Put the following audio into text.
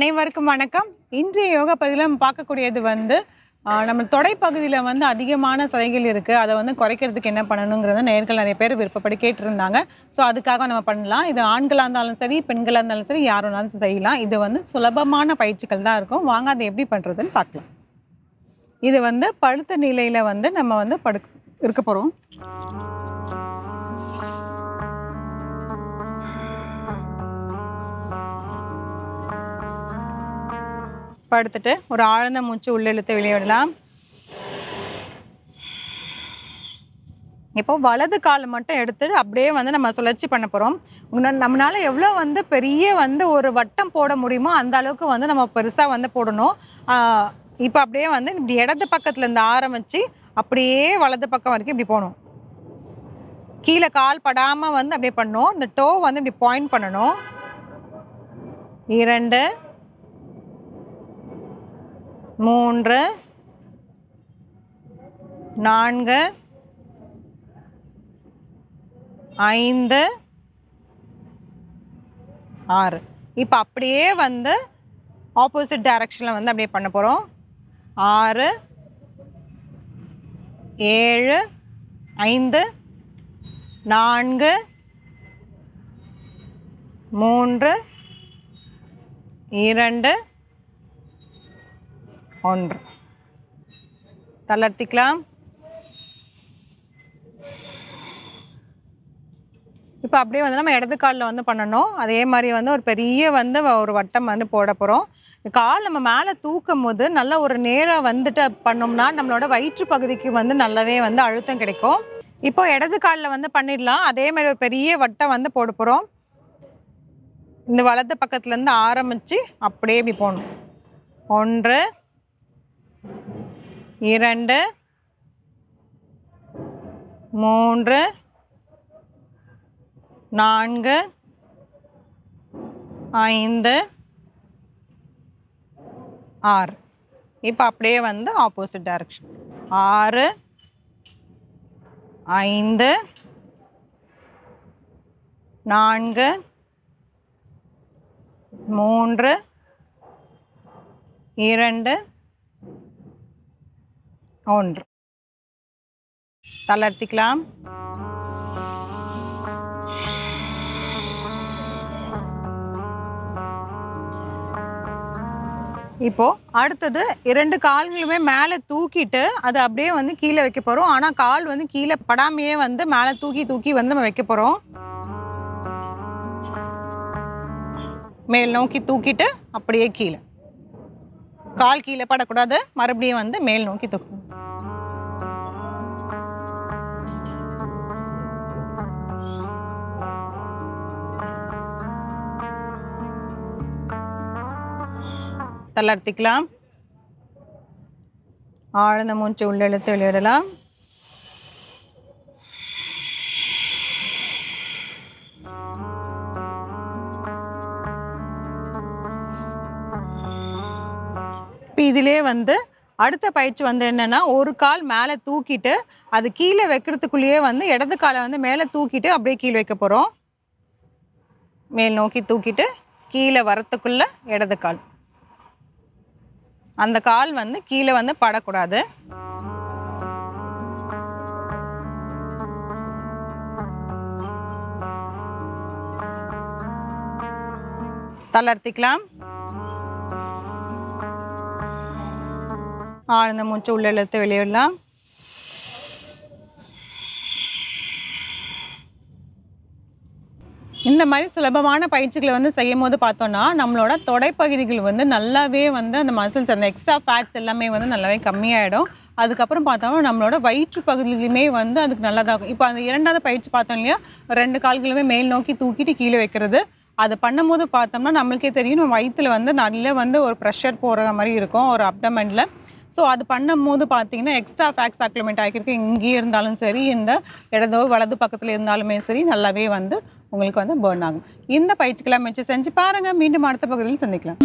அனைவருக்கும் வணக்கம். இன்றைய யோகா பதிவில் நம்ம பார்க்கக்கூடியது நம்ம தொடை பகுதியில் அதிகமான சதைகள் இருக்குது. அதை குறைக்கிறதுக்கு என்ன பண்ணணுங்கிறத நேயர்கள் நிறைய பேர் விருப்பப்படி கேட்டிருந்தாங்க. ஸோ அதுக்காக நம்ம பண்ணலாம். இது ஆண்களாக இருந்தாலும் சரி, பெண்களாக இருந்தாலும் சரி, யார் வேணாலும் செய்யலாம். இது சுலபமான பயிற்சிகள் தான் இருக்கும். வாங்க அதை எப்படி பண்ணுறதுன்னு பார்க்கலாம். இது படுத்த நிலையில் நம்ம இருக்க போகிறோம். படுத்துட்டு ஒரு ஆழ்ந்த மூச்சு உள்ளிழுத்து வெளியிடலாம். இப்போ வலது காலை மட்டும் எடுத்து அப்படியே நம்ம சுழற்சி பண்ண போகிறோம். நம்மளால எவ்வளோ பெரிய ஒரு வட்டம் போட முடியுமோ அந்த அளவுக்கு நம்ம பெருசாக போடணும். இப்போ அப்படியே இப்படி இடது பக்கத்துலேருந்து ஆரம்பித்து அப்படியே வலது பக்கம் வரைக்கும் இப்படி போகணும். கீழே கால் படாமல் அப்படியே பண்ணணும். இந்த டோ இப்படி பாயிண்ட் பண்ணணும். 2 3 4 5 6. இப்போ அப்படியே ஆப்போசிட் டைரக்ஷனில் அப்படியே பண்ண போகிறோம். 6 7 5 4 3 2 1. தளர்த்திக்கலாம். இப்போ அப்படியே நம்ம இடது காலில் பண்ணணும். அதே மாதிரி ஒரு பெரிய ஒரு வட்டம் போட போகிறோம். கால் நம்ம மேலே தூக்கும் போது நல்ல ஒரு நேரம் பண்ணோம்னா நம்மளோட வயிற்று பகுதிக்கு நல்லாவே அழுத்தம் கிடைக்கும். இப்போ இடது காலில் பண்ணிடலாம். அதே மாதிரி ஒரு பெரிய வட்டம் போட போகிறோம். இந்த வலது பக்கத்துலேருந்து ஆரம்பித்து அப்படியே இப்படி போகணும். 1 2 3 4 5 6. இப்போ அப்படியே ஆப்போசிட் டைரக்ஷன். 6 5 4 3 2 1. தளர்த்திக்கலாம். இப்போ அடுத்தது 2 கால்களுமே மேலே தூக்கிட்டு அதை அப்படியே கீழே வைக்க போகிறோம். ஆனால் கால் கீழே படாமையே மேலே தூக்கி நம்ம வைக்க போகிறோம். மேல் நோக்கி தூக்கிட்டு அப்படியே கீழே. கால் கீழே படக்கூடாது. மறுபடியும் மேல் நோக்கி தூக்கணும். தளர்த்திக்கலாம். ஆழ்ந்த மூச்சு உள்ளிழுத்து வெளியிடலாம். இப்போ இதிலே அடுத்த பயிற்சி என்னன்னா, ஒரு கால் மேலே தூக்கிட்டு அது கீழே வைக்கிறதுக்குள்ளேயே இடது காலை மேலே தூக்கிட்டு அப்படியே கீழே வைக்க போகிறோம். மேல் நோக்கி தூக்கிட்டு கீழே வரத்துக்குள்ள இடது கால். அந்த கால் கீழே படக்கூடாது. தளர்த்திக்கலாம். ஆழ்ந்த மூச்சு உள்ள இழுத்து வெளியிடலாம். இந்த மாதிரி சுலபமான பயிற்சிகளை செய்யும் போது பார்த்தோன்னா நம்மளோட தொடைப்பகுதிகள் நல்லாவே அந்த மசில்ஸ் அந்த எக்ஸ்ட்ரா ஃபேட்ஸ் எல்லாமே நல்லாவே கம்மியாயிடும். அதுக்கப்புறம் பார்த்தோம்னா நம்மளோட வயிற்று பகுதியிலுமே அதுக்கு நல்லதாகும். இப்போ அந்த 2வது பயிற்சி பார்த்தோம் இல்லையா, 2 கால்களுமே மேல் நோக்கி தூக்கிட்டு கீழே வைக்கிறது. அதை பண்ணும்போது பார்த்தோம்னா நம்மளுக்கே தெரியும் நம்ம வயிற்றில் நல்ல ஒரு ப்ரெஷர் போகிற மாதிரி இருக்கும் ஒரு அப்டமனில். ஸோ அது பண்ணும்போது பார்த்தீங்கன்னா எக்ஸ்ட்ரா ஃபேட்ஸ் அக்யூமுலேட் ஆகிருக்கு. இங்கேயே இருந்தாலும் சரி, இந்த இடதோ வலது பக்கத்தில் இருந்தாலுமே சரி, நல்லாவே உங்களுக்கு பர்ன் ஆகும். இந்த பயிற்சிக்கெல்லாம் முயற்சி செஞ்சு பாருங்கள். மீண்டும் அடுத்த பகுதியில் சந்திக்கலாம்.